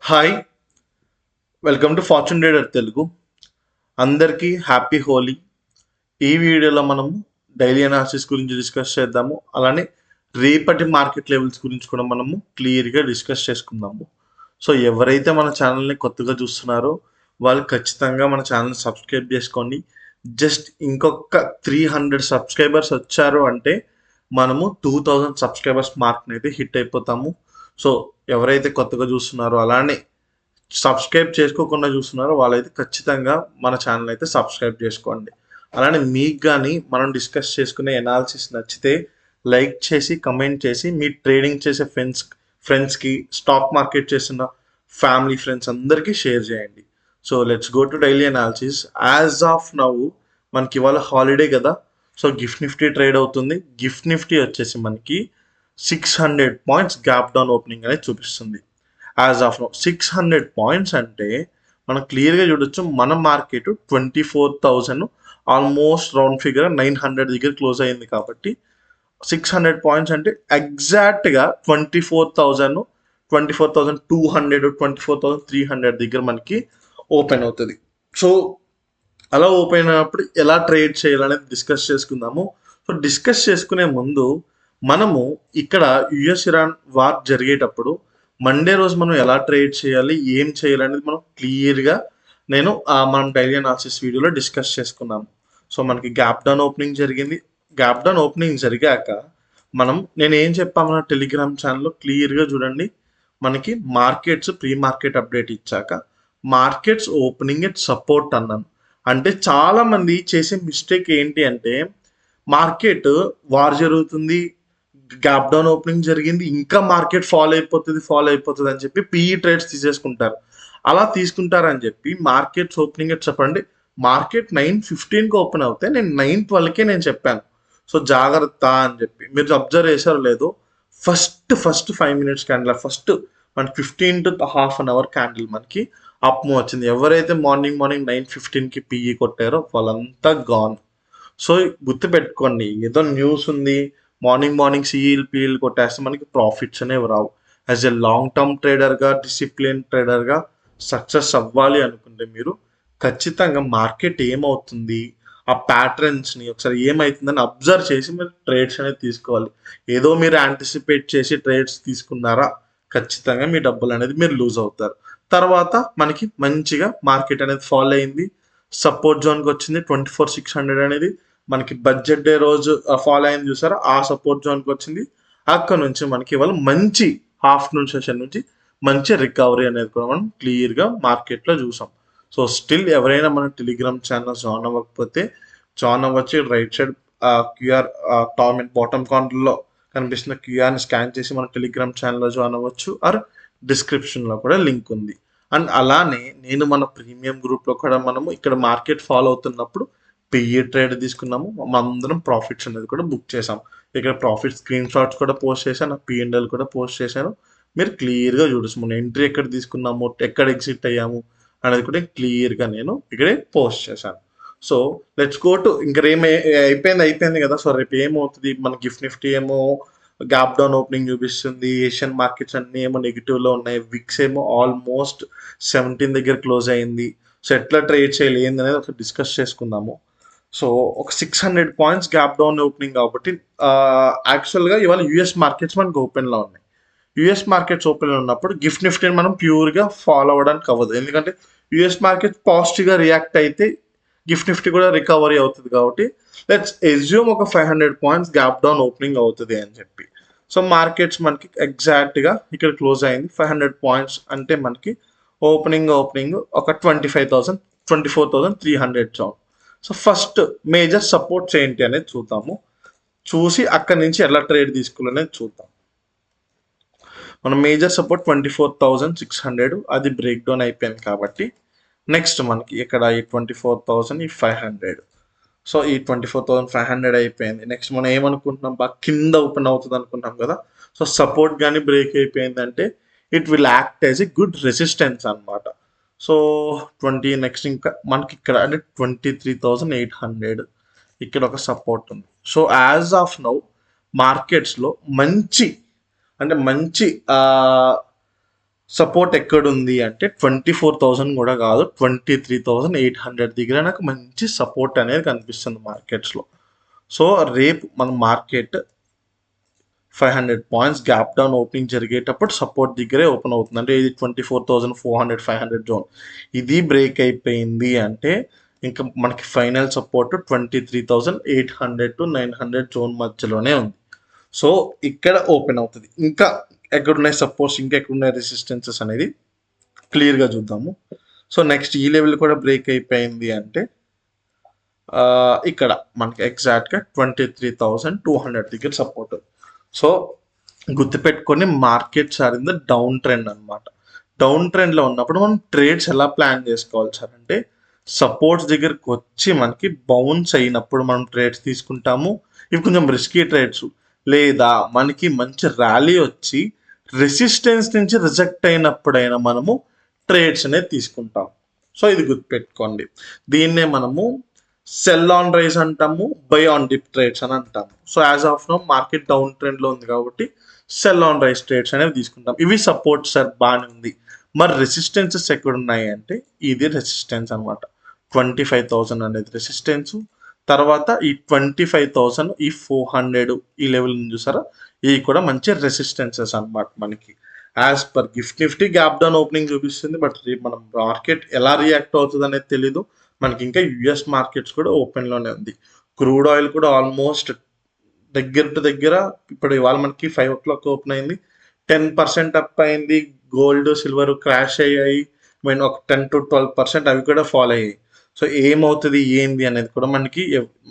Hi, welcome to fortune trader Telugu. అందరికీ happy Holi. ఈ వీడియోలో మనము డైలీ అనాలిసిస్ గురించి డిస్కస్ చేద్దాము. అలానే రేపటి మార్కెట్ లెవెల్స్ గురించి కూడా మనము క్లియర్గా డిస్కస్ చేసుకుందాము. సో ఎవరైతే మన ఛానల్ని కొత్తగా చూస్తున్నారో వాళ్ళు ఖచ్చితంగా మన ఛానల్ని సబ్స్క్రైబ్ చేసుకోండి. జస్ట్ ఇంకొక 300 సబ్స్క్రైబర్స్ వచ్చారు అంటే మనము 2000 సబ్స్క్రైబర్స్ మార్క్ని అయితే హిట్ అయిపోతాము. సో ఎవరైతే కొత్తగా చూస్తున్నారో అలానే సబ్స్క్రైబ్ చేసుకోకుండా చూస్తున్నారో వాళ్ళైతే ఖచ్చితంగా మన ఛానల్ అయితే సబ్స్క్రైబ్ చేసుకోండి. అలానే మీకు కానీ మనం డిస్కస్ చేసుకునే ఎనాలిసిస్ నచ్చితే లైక్ చేసి కమెంట్ చేసి మీ ట్రేడింగ్ చేసే ఫ్రెండ్స్కి స్టాక్ మార్కెట్ చేసిన ఫ్యామిలీ ఫ్రెండ్స్ అందరికీ షేర్ చేయండి. So let's go to daily analysis. As of now మనకి ఇవాళ హాలిడే కదా, సో గిఫ్ట్ నిఫ్టీ ట్రేడ్ అవుతుంది. గిఫ్ట్ నిఫ్టీ వచ్చేసి మనకి 600 పాయింట్స్ గ్యాప్ డౌన్ ఓపెనింగ్ అనేది చూపిస్తుంది. యాజ్ ఆఫ్ నో 600 పాయింట్స్ అంటే మనం క్లియర్గా చూడొచ్చు. మన మార్కెట్ 24,000 ఆల్మోస్ట్ రౌండ్ ఫిగర్ 900 దగ్గర క్లోజ్ అయింది. కాబట్టి 600 పాయింట్స్ అంటే ఎగ్జాక్ట్గా 24,200 24,300 దగ్గర మనకి ఓపెన్ అవుతుంది. సో అలా ఓపెన్ అయినప్పుడు ఎలా ట్రేడ్ చేయాలనేది డిస్కస్ చేసుకుందాము. సో డిస్కస్ చేసుకునే ముందు మనము ఇక్కడ యుఎస్ ఇరాన్ వార్ జరిగేటప్పుడు మండే రోజు మనం ఎలా ట్రేడ్ చేయాలి, ఏం చేయాలి అనేది మనం క్లియర్గా మనం డైలీ అనాలిసిస్ వీడియోలో డిస్కస్ చేసుకున్నాము. సో మనకి గ్యాప్ డౌన్ ఓపెనింగ్ జరిగింది. గ్యాప్ డౌన్ ఓపెనింగ్ జరిగాక నేను ఏం చెప్పామన్న టెలిగ్రామ్ ఛానల్లో క్లియర్గా చూడండి. మనకి మార్కెట్స్ ప్రీ మార్కెట్ అప్డేట్ ఇచ్చాక మార్కెట్స్ ఓపెనింగ్ ఎట్ సపోర్ట్ అన్నాను. అంటే చాలామంది చేసే మిస్టేక్ ఏంటి అంటే మార్కెట్ వార్ జరుగుతుంది, గ్యాప్ డౌన్ ఓపెనింగ్ జరిగింది, ఇంకా మార్కెట్ ఫాలో అయిపోతుంది అని చెప్పి పిఈ ట్రేడ్స్ తీసేసుకుంటారు. అలా తీసుకుంటారని చెప్పి మార్కెట్స్ ఓపెనింగ్ చెప్పండి. మార్కెట్ 9:15కి ఓపెన్ అవుతే నేను 9:12కే నేను చెప్పాను. సో జాగ్రత్త అని చెప్పి మీరు అబ్జర్వ్ చేశారో లేదో, ఫస్ట్ 5 మినిట్స్ క్యాండిల్, ఫస్ట్ మనకి 15 to half an hour candle మనకి అప్ వచ్చింది. ఎవరైతే మార్నింగ్ 9:15కి పిఈ కొట్టారో వాళ్ళంతా గాన్. సో గుర్తుపెట్టుకోండి, ఏదో న్యూస్ ఉంది మార్నింగ్ సిఈల్ కొట్టేస్తే మనకి ప్రాఫిట్స్ అనేవి రావు. యాజ్ ఎ లాంగ్ టర్మ్ ట్రేడర్గా, డిసిప్లిన్ ట్రేడర్గా సక్సెస్ అవ్వాలి అనుకుంటే మీరు ఖచ్చితంగా మార్కెట్ ఏమవుతుంది, ఆ ప్యాటర్న్స్ని ఒకసారి ఏమవుతుందని అబ్జర్వ్ చేసి మీరు ట్రేడ్స్ అనేది తీసుకోవాలి. ఏదో మీరు యాంటిసిపేట్ చేసి ట్రేడ్స్ తీసుకున్నారా, ఖచ్చితంగా మీ డబ్బులు అనేది మీరు లూజ్ అవుతారు. తర్వాత మనకి మంచిగా మార్కెట్ అనేది ఫాలో అయింది, సపోర్ట్ జోన్కి వచ్చింది. 24,600 అనేది మనకి బడ్జెట్ డే రోజు ఫాలో అయింది చూసారా, ఆ సపోర్ట్ జోన్కి వచ్చింది. అక్కడ నుంచి మనకి ఇవాళ మంచి ఆఫ్టర్నూన్ సెషన్ నుంచి మంచి రికవరీ అనేది కూడా మనం క్లియర్గా మార్కెట్లో చూసాం. సో స్టిల్ ఎవరైనా మన టెలిగ్రామ్ ఛానల్ జాయిన్ అవ్వకపోతే జాయిన్ అవ్వచ్చు. Right side QR top and bottom కార్నర్లో కనిపిస్తున్న క్యూఆర్ని స్కాన్ చేసి మన టెలిగ్రామ్ ఛానల్లో జాయిన్ అవ్వచ్చు. ఆర్ డిస్క్రిప్షన్లో కూడా లింక్ ఉంది. అండ్ అలానే నేను మన ప్రీమియం గ్రూప్లో కూడా మనము ఇక్కడ మార్కెట్ ఫాలో అవుతున్నప్పుడు పిఈ ట్రేడ్ తీసుకున్నాము. అందరం ప్రాఫిట్స్ అనేది కూడా బుక్ చేసాం. ఇక్కడ ప్రాఫిట్ స్క్రీన్ షాట్స్ కూడా పోస్ట్ చేశాను, పిఎన్ఎల్ కూడా పోస్ట్ చేశాను. మీరు క్లియర్గా చూడొచ్చు మనం ఎంట్రీ ఎక్కడ తీసుకున్నాము, ఎక్కడ ఎగ్జిట్ అయ్యాము అనేది కూడా క్లియర్గా నేను ఇక్కడే పోస్ట్ చేశాను. సో లెట్స్ గో టు ఇంకా అయిపోయింది కదా. సో రేపు ఏమవుతుంది, మన గిఫ్ట్ నిఫ్టీ ఏమో గ్యాప్ డౌన్ ఓపెనింగ్ చూపిస్తుంది, ఏషియన్ మార్కెట్స్ అన్నీ ఏమో నెగిటివ్లో ఉన్నాయి, విక్స్ ఏమో ఆల్మోస్ట్ 17 దగ్గర క్లోజ్ అయింది. సో ఎట్లా ట్రేడ్ చేయాలి ఏంది అనేది ఒకసారి డిస్కస్ చేసుకుందాము. సో ఒక 600 పాయింట్స్ గ్యాప్ డౌన్ ఓపెనింగ్ కాబట్టి యాక్చువల్గా ఇవాళ యూఎస్ మార్కెట్స్ మనకు ఓపెన్లో ఉన్నాయి. యూఎస్ మార్కెట్స్ ఓపెన్లో ఉన్నప్పుడు గిఫ్ట్ నిఫ్టీని మనం ప్యూర్గా ఫాలో అవ్వడానికి అవ్వదు. ఎందుకంటే యూఎస్ మార్కెట్స్ పాజిటివ్గా రియాక్ట్ అయితే గిఫ్ట్ నిఫ్టీ కూడా రికవరీ అవుతుంది. కాబట్టి లెట్స్ ఎజ్యూమ్ ఒక 500 పాయింట్స్ గ్యాప్ డౌన్ ఓపెనింగ్ అవుతుంది అని చెప్పి. సో మార్కెట్స్ మనకి ఎగ్జాక్ట్గా ఇక్కడ క్లోజ్ అయింది 500 పాయింట్స్ అంటే మనకి ఓపెనింగ్ ఒక 24,300 zone. So first major supports ఏంటి అనేది చూసి అక్కడి నుంచి ఎలా ట్రేడ్ తీసుకోవాలనేది చూద్దాం. మన మేజర్ సపోర్ట్ 24,600 అది బ్రేక్ డౌన్ అయిపోయింది. కాబట్టి నెక్స్ట్ మనకి ఇక్కడ ఈ 24,500. సో ఈ 24,500 అయిపోయింది. నెక్స్ట్ మనం ఏమనుకుంటున్నాం, బాగా కింద ఓపెన్ అవుతుంది అనుకుంటాం కదా. సో సపోర్ట్ కానీ బ్రేక్ అయిపోయిందంటే it will act as a good resistance అనమాట. సో నెక్స్ట్ ఇంకా మనకి ఇక్కడ అంటే 23,800 ఇక్కడ ఒక సపోర్ట్ ఉంది. సో యాజ్ ఆఫ్ నౌ మార్కెట్స్లో మంచి సపోర్ట్ ఎక్కడుంది అంటే 24,000 కూడా కాదు, 23,800 దగ్గర నాకు మంచి సపోర్ట్ అనేది కనిపిస్తుంది మార్కెట్స్లో. సో రేపు మన market 500 points gap down opening జరిగేటప్పుడు సపోర్ట్ దగ్గరే ఓపెన్ అవుతుంది. అంటే ఇది 24,400 500 జోన్. ఇది బ్రేక్ అయిపోయింది అంటే ఇంకా మనకి ఫైనల్ సపోర్ట్ 23,800 to 900 జోన్ మధ్యలోనే ఉంది. సో ఇక్కడ ఓపెన్ అవుతుంది. ఇంకా ఎక్కడున్నాయి సపోర్ట్స్, ఇంకా ఎక్కడున్నాయి రెసిస్టెన్సెస్ అనేది క్లియర్గా చూద్దాము. సో నెక్స్ట్ ఈ లెవెల్ కూడా బ్రేక్ అయిపోయింది అంటే ఇక్కడ మనకి ఎగ్జాక్ట్గా 23,200 దగ్గర సపోర్ట్. సో గుర్తుపెట్టుకొని markets are in the down trend అనమాట. డౌన్ ట్రెండ్లో ఉన్నప్పుడు మనం ట్రేడ్స్ ఎలా ప్లాన్ చేసుకోవాలి సార్ అంటే, సపోర్ట్స్ దగ్గరికి వచ్చి మనకి బౌన్స్ అయినప్పుడు మనం ట్రేడ్స్ తీసుకుంటాము. ఇవి కొంచెం రిస్కీ ట్రేడ్స్. లేదా మనకి మంచి ర్యాలీ వచ్చి రెసిస్టెన్స్ నుంచి రిజెక్ట్ అయినప్పుడైనా మనము ట్రేడ్స్ అనేది తీసుకుంటాం. సో ఇది గుర్తుపెట్టుకోండి. దీన్నే మనము సెల్ ఆన్ రైజ్ అంటాము, బై ఆన్ డిప్ ట్రేడ్స్ అని అంటాము. So as of now market down ట్రెండ్లో ఉంది కాబట్టి సెల్ ఆన్ రైజ్ ట్రేడ్స్ అనేవి తీసుకుంటాం. ఇవి సపోర్ట్ సార్ బాగానే ఉంది. మరి రెసిస్టెన్సెస్ ఎక్కడ ఉన్నాయి అంటే ఇది రెసిస్టెన్స్ అనమాట. 25,000 అనేది రెసిస్టెన్స్. తర్వాత ఈ 25,000 ఈ 400 ఈ లెవెల్ చూసారా, ఇవి కూడా మంచి రెసిస్టెన్సెస్ అనమాట. మనకి as per Nifty gap down opening చూపిస్తుంది, బట్ మన మార్కెట్ ఎలా రియాక్ట్ అవుతుంది అనేది తెలీదు. మనకి ఇంకా యుఎస్ మార్కెట్స్ కూడా ఓపెన్లోనే ఉంది. క్రూడ్ ఆయిల్ కూడా ఆల్మోస్ట్ దగ్గర ఇప్పుడు ఇవాళ మనకి 5 o'clock ఓపెన్ అయింది, 10% అప్ అయింది. గోల్డ్ సిల్వర్ క్రాష్ అయ్యాయి, మీన్ ఒక 10 to 12% అవి కూడా ఫాలో అయ్యాయి. సో ఏమవుతుంది ఏంది అనేది కూడా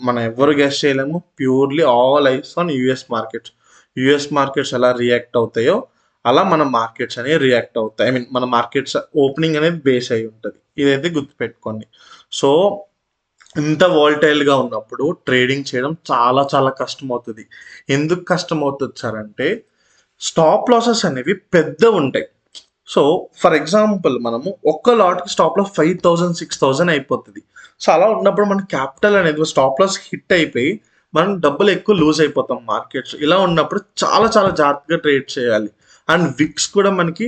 మనం ఎవరు గెస్ చేయలేము. Purely all eyes on US markets. US markets ఎలా రియాక్ట్ అవుతాయో అలా మన మార్కెట్స్ అనేవి రియాక్ట్ అవుతాయి. మన మార్కెట్స్ ఓపెనింగ్ అనేది బేస్ అయి ఉంటుంది. ఇదైతే గుర్తుపెట్టుకోండి. సో ఇంత వాలటైల్గా ఉన్నప్పుడు ట్రేడింగ్ చేయడం చాలా చాలా కష్టం అవుతుంది. ఎందుకు కష్టం అవుతుంది సార్ అంటే, స్టాప్ లాసెస్ అనేవి పెద్ద ఉంటాయి. సో ఫర్ ఎగ్జాంపుల్ మనము ఒక్క లాట్కి స్టాప్ లాస్ 5,000 6,000 అయిపోతుంది. సో అలా ఉన్నప్పుడు మన క్యాపిటల్ అనేది స్టాప్ లాస్ హిట్ అయిపోయి మనం డబ్బులు ఎక్కువ లూజ్ అయిపోతాం మార్కెట్స్. ఇలా ఉన్నప్పుడు చాలా చాలా జాగ్రత్తగా ట్రేడ్ చేయాలి. అండ్ విక్స్ కూడా మనకి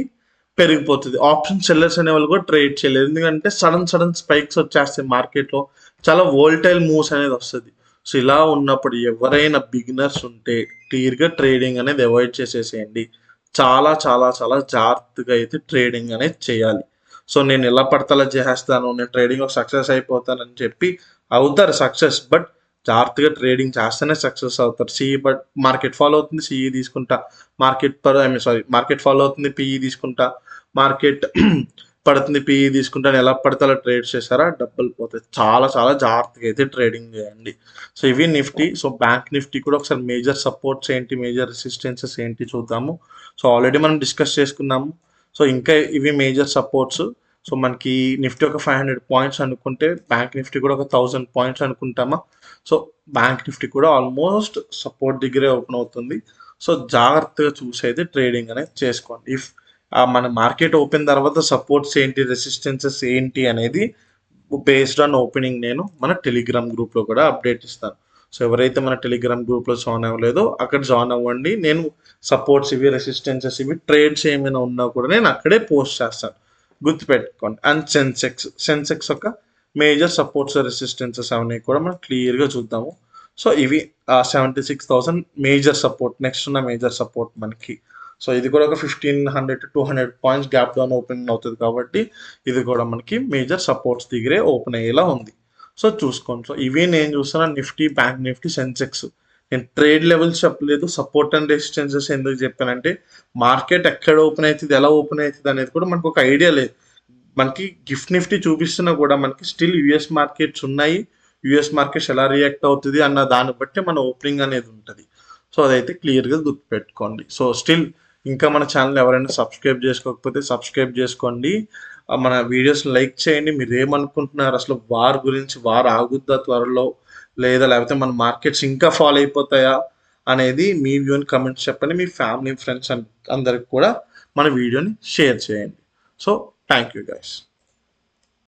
పెరిగిపోతుంది. ఆప్షన్ సెల్లర్స్ అనే వాళ్ళు కూడా ట్రేడ్ చేయలేదు, ఎందుకంటే సడన్ స్పైక్స్ వచ్చేస్తాయి మార్కెట్లో, చాలా వోల్టైల్ మూవ్స్ అనేది వస్తుంది. సో ఇలా ఉన్నప్పుడు ఎవరైనా బిగినర్స్ ఉంటే క్లియర్గా ట్రేడింగ్ అనేది అవాయిడ్ చేసేసేయండి. చాలా చాలా చాలా జాగ్రత్తగా అయితే ట్రేడింగ్ అనేది చేయాలి. సో నేను ఎలా పడతలా చేసేస్తాను, నేను ట్రేడింగ్లో సక్సెస్ అయిపోతానని చెప్పి అవుతారు సక్సెస్, బట్ జాగ్రత్తగా ట్రేడింగ్ చేస్తేనే సక్సెస్ అవుతారు. బట్ మార్కెట్ ఫాలో అవుతుంది, సిఈ తీసుకుంటా, మార్కెట్ ఫాలో అవుతుంది, పిఈ తీసుకుంటా, మార్కెట్ పడుతుంది, పిఈ తీసుకుంటా, ఎలా పడితే అలా ట్రేడ్ చేశారా డబ్బులు పోతాయి. చాలా చాలా జాగ్రత్తగా అయితే ట్రేడింగ్ చేయండి. సో ఇవి నిఫ్టీ. సో బ్యాంక్ నిఫ్టీ కూడా ఒకసారి మేజర్ సపోర్ట్స్ ఏంటి, మేజర్ రెసిస్టెన్సెస్ ఏంటి చూద్దాము. సో ఆల్రెడీ మనం డిస్కస్ చేసుకున్నాము. సో ఇంకా ఇవి మేజర్ సపోర్ట్స్. సో మనకి నిఫ్టీ ఒక 500 పాయింట్స్ అనుకుంటే బ్యాంక్ నిఫ్టీ కూడా ఒక 1000 పాయింట్స్ అనుకుంటామా. సో బ్యాంక్ నిఫ్టీ కూడా ఆల్మోస్ట్ సపోర్ట్ దగ్గరే ఓపెన్ అవుతుంది. సో జాగ్రత్తగా చూసి అయితే ట్రేడింగ్ అనేది చేసుకోండి. ఇఫ్ మన మార్కెట్ ఓపెన్ తర్వాత సపోర్ట్స్ ఏంటి, రెసిస్టెన్సెస్ ఏంటి అనేది బేస్డ్ ఆన్ ఓపెనింగ్ నేను మన టెలిగ్రామ్ గ్రూప్లో కూడా అప్డేట్ ఇస్తాను. సో ఎవరైతే మన టెలిగ్రామ్ గ్రూప్లో జాయిన్ అవ్వలేదో అక్కడ జాయిన్ అవ్వండి. నేను సపోర్ట్స్ ఇవి, రెసిస్టెన్సెస్ ఇవి, ట్రేడ్స్ ఏమైనా ఉన్నా కూడా నేను అక్కడే పోస్ట్ చేస్తాను, గుర్తుపెట్టుకోండి. అండ్ సెన్సెక్స్ ఒక మేజర్ సపోర్ట్స్ రెసిస్టెన్సెస్ అవన్నీ కూడా మనం క్లియర్గా చూద్దాము. సో ఇవి 76,000 మేజర్ సపోర్ట్. నెక్స్ట్ ఉన్న మేజర్ సపోర్ట్ మనకి, సో ఇది కూడా ఒక 1,500 to 200 points gap down open అవుతుంది కాబట్టి ఇది కూడా మనకి మేజర్ సపోర్ట్స్ దగ్గరే ఓపెన్ అయ్యేలా ఉంది. సో చూసుకోండి. సో ఇవి నేను చూస్తున్న నిఫ్టీ, బ్యాంక్ నిఫ్టీ, సెన్సెక్స్. నేను ట్రేడ్ లెవెల్స్ చెప్పలేదు, సపోర్ట్ అండ్ రెసిస్టెన్సెస్ ఎందుకు చెప్పానంటే మార్కెట్ ఎక్కడ ఓపెన్ అవుతుంది, ఎలా ఓపెన్ అవుతుంది అనేది కూడా మనకు ఒక ఐడియా లేదు. మనకి గిఫ్ట్ నిఫ్టీ చూపిస్తున్నా కూడా మనకి స్టిల్ యుఎస్ మార్కెట్స్ ఉన్నాయి, యుఎస్ మార్కెట్స్ ఎలా రియాక్ట్ అవుతుంది అన్న దాన్ని బట్టి మన ఓపెనింగ్ అనేది ఉంటుంది. సో అదైతే క్లియర్గా గుర్తుపెట్టుకోండి. సో స్టిల్ ఇంకా మన ఛానల్ ఎవరైనా సబ్స్క్రైబ్ చేసుకోకపోతే సబ్స్క్రైబ్ చేసుకోండి. మన వీడియోస్ లైక్ చేయండి. మీరు ఏమనుకుంటున్నారు అసలు వార్ గురించి, వార్ ఆగుద్దా త్వరలో, లేకపోతే మన మార్కెట్స్ ఇంకా ఫాలో అయిపోతాయా అనేది మీ వ్యూని కమెంట్స్ చెప్పండి. మీ ఫ్యామిలీ ఫ్రెండ్స్ అందరికి కూడా మన వీడియోని షేర్ చేయండి. So thank you guys.